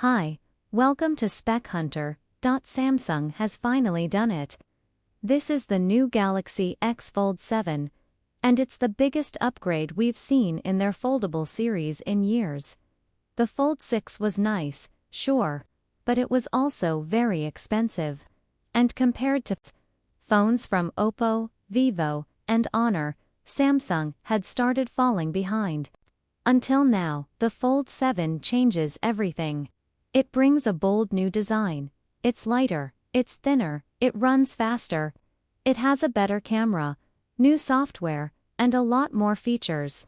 Hi, welcome to Spec Hunter. Samsung has finally done it. This is the new Galaxy X Fold 7, and it's the biggest upgrade we've seen in their foldable series in years. The Fold 6 was nice, sure, but it was also very expensive. And compared to phones from Oppo, Vivo, and Honor, Samsung had started falling behind. Until now, the Fold 7 changes everything. It brings a bold new design. It's lighter, it's thinner, it runs faster. It has a better camera, new software, and a lot more features.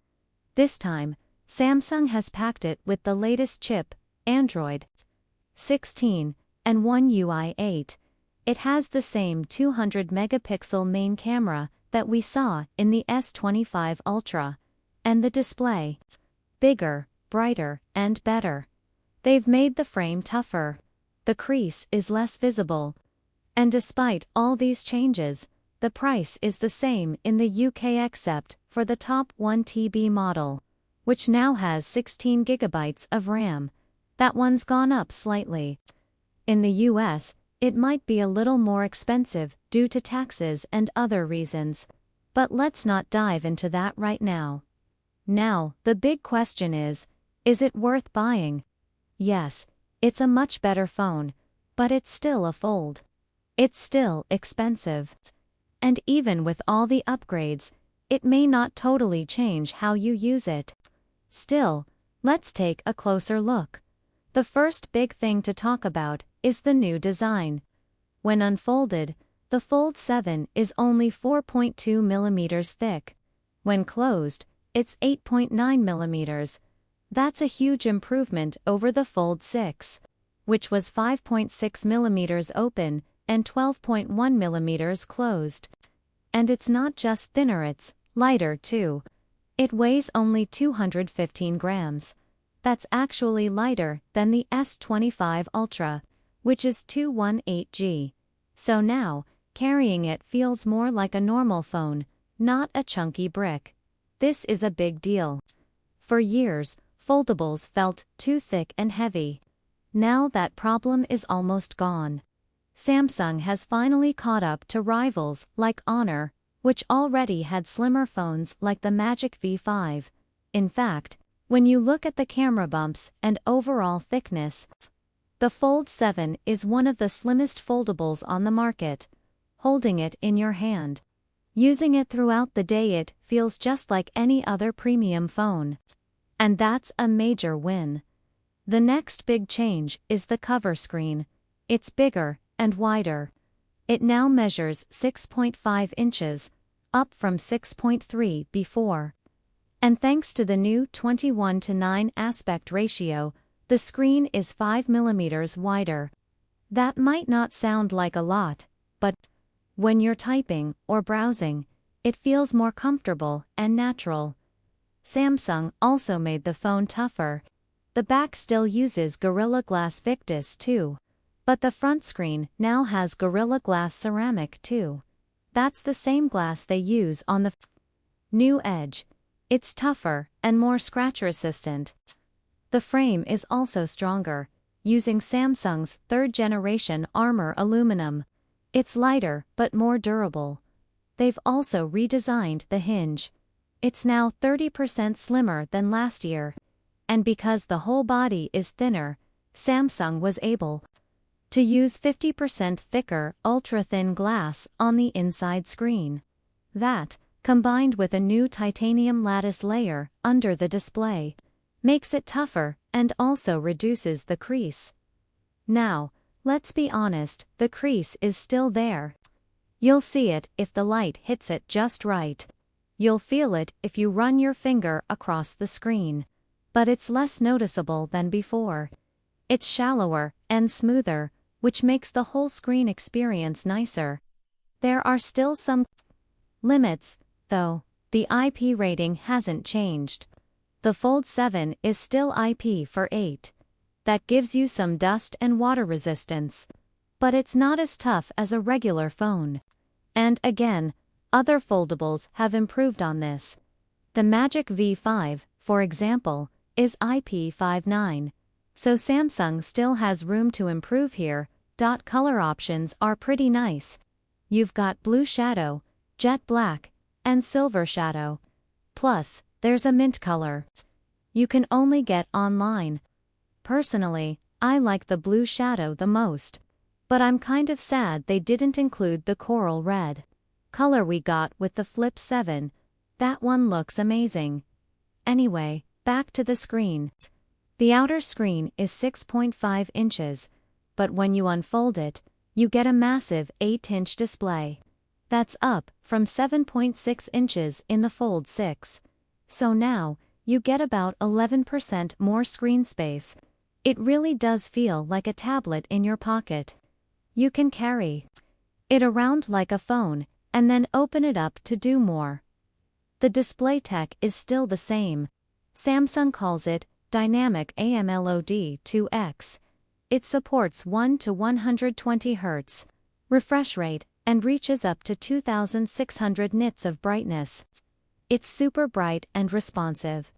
This time, Samsung has packed it with the latest chip, Android 16, and One UI 8. It has the same 200-megapixel main camera that we saw in the S25 Ultra. And the display, bigger, brighter, and better. They've made the frame tougher. The crease is less visible. And despite all these changes, the price is the same in the UK except for the top 1TB model, which now has 16 GB of RAM. That one's gone up slightly. In the US, it might be a little more expensive due to taxes and other reasons. But let's not dive into that right now. Now, the big question is it worth buying? Yes, it's a much better phone, but it's still a Fold. It's still expensive. And even with all the upgrades, it may not totally change how you use it. Still, let's take a closer look. The first big thing to talk about is the new design. When unfolded, the Fold 7 is only 4.2 mm thick. When closed, it's 8.9 mm. That's a huge improvement over the Fold 6, which was 5.6 mm open and 12.1 mm closed. And it's not just thinner, it's lighter too. It weighs only 215 grams. That's actually lighter than the S25 Ultra, which is 218 g. So now, carrying it feels more like a normal phone, not a chunky brick. This is a big deal. For years, foldables felt too thick and heavy. Now that problem is almost gone. Samsung has finally caught up to rivals like Honor, which already had slimmer phones like the Magic V5. In fact, when you look at the camera bumps and overall thickness, the Fold 7 is one of the slimmest foldables on the market. Holding it in your hand, using it throughout the day, it feels just like any other premium phone. And that's a major win. The next big change is the cover screen. It's bigger and wider. It now measures 6.5 inches, up from 6.3 before. And thanks to the new 21:9 aspect ratio, the screen is 5 mm wider. That might not sound like a lot, but when you're typing or browsing, it feels more comfortable and natural. Samsung also made the phone tougher. The back still uses Gorilla Glass Victus too, but the front screen now has Gorilla Glass Ceramic too. That's the same glass they use on the new Edge. It's tougher and more scratch resistant. The frame is also stronger, using Samsung's third-generation Armor aluminum. It's lighter but more durable. They've also redesigned the hinge. It's now 30% slimmer than last year. And because the whole body is thinner, Samsung was able to use 50% thicker ultra-thin glass on the inside screen. That, combined with a new titanium lattice layer under the display, makes it tougher and also reduces the crease. Now, let's be honest, the crease is still there. You'll see it if the light hits it just right. You'll feel it if you run your finger across the screen. But it's less noticeable than before. It's shallower and smoother, which makes the whole screen experience nicer. There are still some limits, though. The IP rating hasn't changed. The Fold 7 is still IP48. That gives you some dust and water resistance. But it's not as tough as a regular phone. And again, other foldables have improved on this. The Magic V5, for example, is IP59. So Samsung still has room to improve here. Color options are pretty nice. You've got blue shadow, jet black, and silver shadow. Plus, there's a mint color. You can only get online. Personally, I like the blue shadow the most. But I'm kind of sad they didn't include the coral red color we got with the Flip 7. That one looks amazing. Anyway, back to the screen. The outer screen is 6.5 inches, but when you unfold it, you get a massive 8-inch display. That's up from 7.6 inches in the Fold 6. So now, you get about 11% more screen space. It really does feel like a tablet in your pocket. You can carry it around like a phone, and then open it up to do more. The display tech is still the same. Samsung calls it Dynamic AMOLED 2X. It supports 1 to 120 Hz refresh rate and reaches up to 2600 nits of brightness. It's super bright and responsive.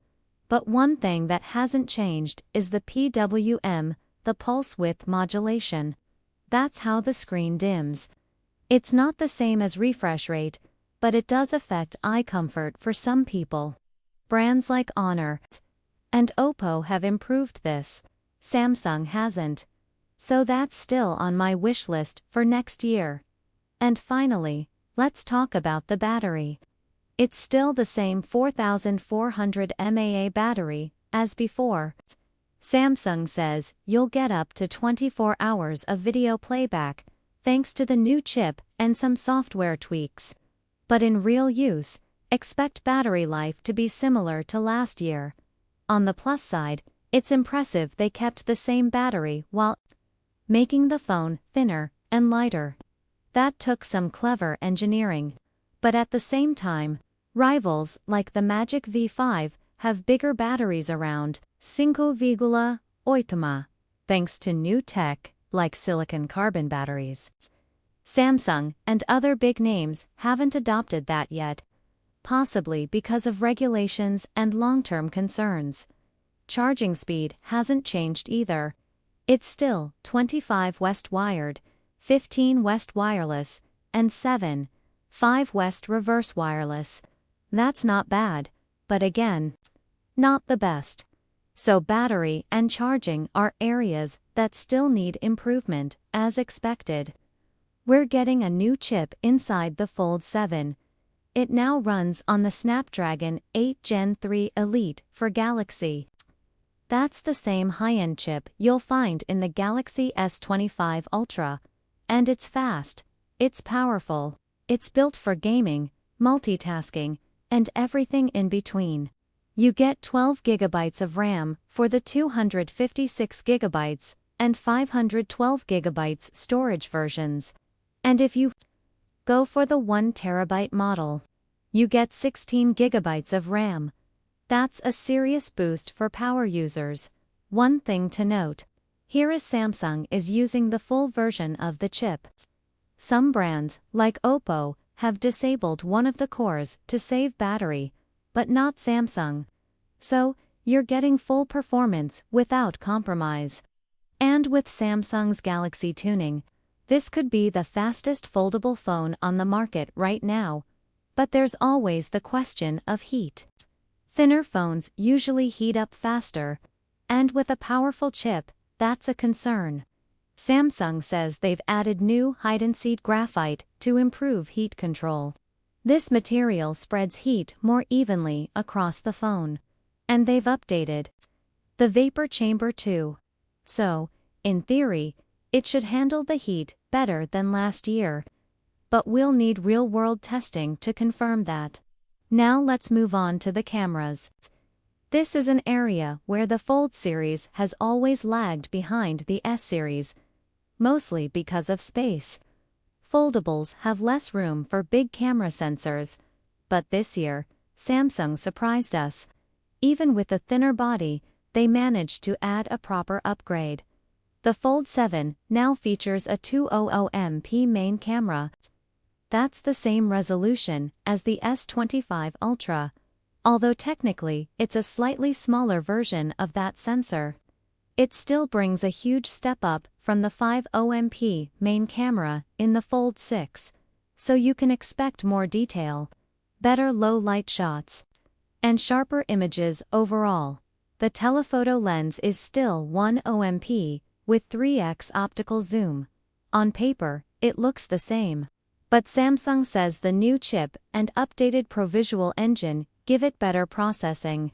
But one thing that hasn't changed is the PWM, the pulse width modulation. That's how the screen dims. It's not the same as refresh rate, but it does affect eye comfort for some people. Brands like Honor and Oppo have improved this. Samsung hasn't. So that's still on my wish list for next year. And finally, let's talk about the battery. It's still the same 4400 mAh battery as before. Samsung says you'll get up to 24 hours of video playback, thanks to the new chip and some software tweaks. But in real use, expect battery life to be similar to last year. On the plus side, it's impressive they kept the same battery while making the phone thinner and lighter. That took some clever engineering. But at the same time, rivals like the Magic V5 have bigger batteries around 5,8, thanks to new tech like silicon carbon batteries. Samsung and other big names haven't adopted that yet, possibly because of regulations and long-term concerns. Charging speed hasn't changed either. It's still 25 West wired, 15 West wireless, and 5 West reverse wireless. That's not bad, but again, not the best. So battery and charging are areas that still need improvement, as expected. We're getting a new chip inside the Fold 7. It now runs on the Snapdragon 8 Gen 3 Elite for Galaxy. That's the same high-end chip you'll find in the Galaxy S25 Ultra. And it's fast, it's powerful, it's built for gaming, multitasking, and everything in between. You get 12 GB of RAM for the 256 GB and 512 GB storage versions. And if you go for the 1 TB model, you get 16 GB of RAM. That's a serious boost for power users. One thing to note, here is Samsung is using the full version of the chip. Some brands, like Oppo, have disabled one of the cores to save battery, but not Samsung. So, you're getting full performance without compromise. And with Samsung's Galaxy tuning, this could be the fastest foldable phone on the market right now. But there's always the question of heat. Thinner phones usually heat up faster, and with a powerful chip, that's a concern. Samsung says they've added new hide-and-seed graphite to improve heat control. This material spreads heat more evenly across the phone. And they've updated the vapor chamber too. So, in theory, it should handle the heat better than last year. But we'll need real-world testing to confirm that. Now let's move on to the cameras. This is an area where the Fold series has always lagged behind the S series, mostly because of space. Foldables have less room for big camera sensors, but this year, Samsung surprised us. Even with a thinner body, they managed to add a proper upgrade. The Fold 7 now features a 200MP main camera. That's the same resolution as the S25 Ultra, although technically it's a slightly smaller version of that sensor. It still brings a huge step up from the 5MP main camera in the Fold 6, so you can expect more detail, better low-light shots, and sharper images overall. The telephoto lens is still 1MP with 3x optical zoom. On paper, it looks the same. But Samsung says the new chip and updated ProVisual engine give it better processing.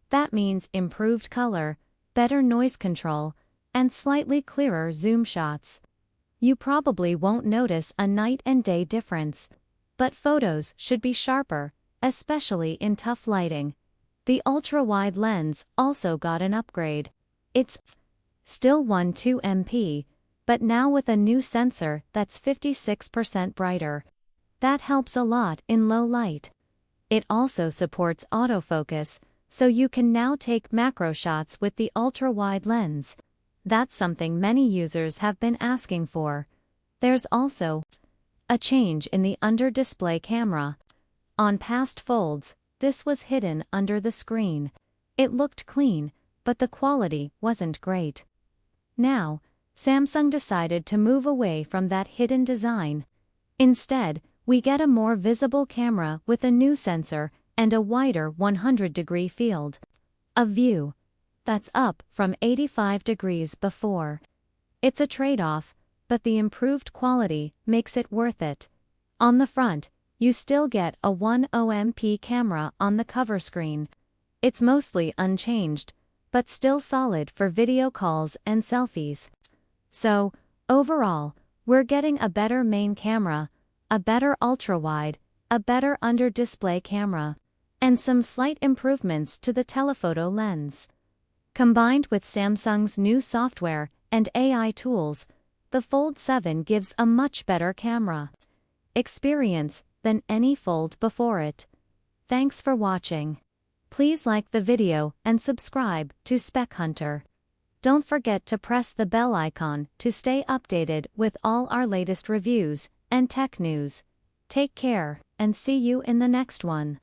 That means improved color, better noise control, and slightly clearer zoom shots. You probably won't notice a night and day difference, but photos should be sharper, especially in tough lighting. The ultra-wide lens also got an upgrade. It's still 12MP, but now with a new sensor that's 56% brighter. That helps a lot in low light. It also supports autofocus, so you can now take macro shots with the ultra-wide lens. That's something many users have been asking for. There's also a change in the under-display camera. On past folds, this was hidden under the screen. It looked clean, but the quality wasn't great. Now, Samsung decided to move away from that hidden design. Instead, we get a more visible camera with a new sensor and a wider 100-degree field of view. That's up from 85 degrees before. It's a trade-off, but the improved quality makes it worth it. On the front, you still get a 10MP camera on the cover screen. It's mostly unchanged, but still solid for video calls and selfies. So, overall, we're getting a better main camera, a better ultra-wide, a better under-display camera, and some slight improvements to the telephoto lens. Combined with Samsung's new software and AI tools, the Fold 7 gives a much better camera experience than any Fold before it. Thanks for watching. Please like the video and subscribe to Spec Hunter. Don't forget to press the bell icon to stay updated with all our latest reviews and tech news. Take care, and see you in the next one.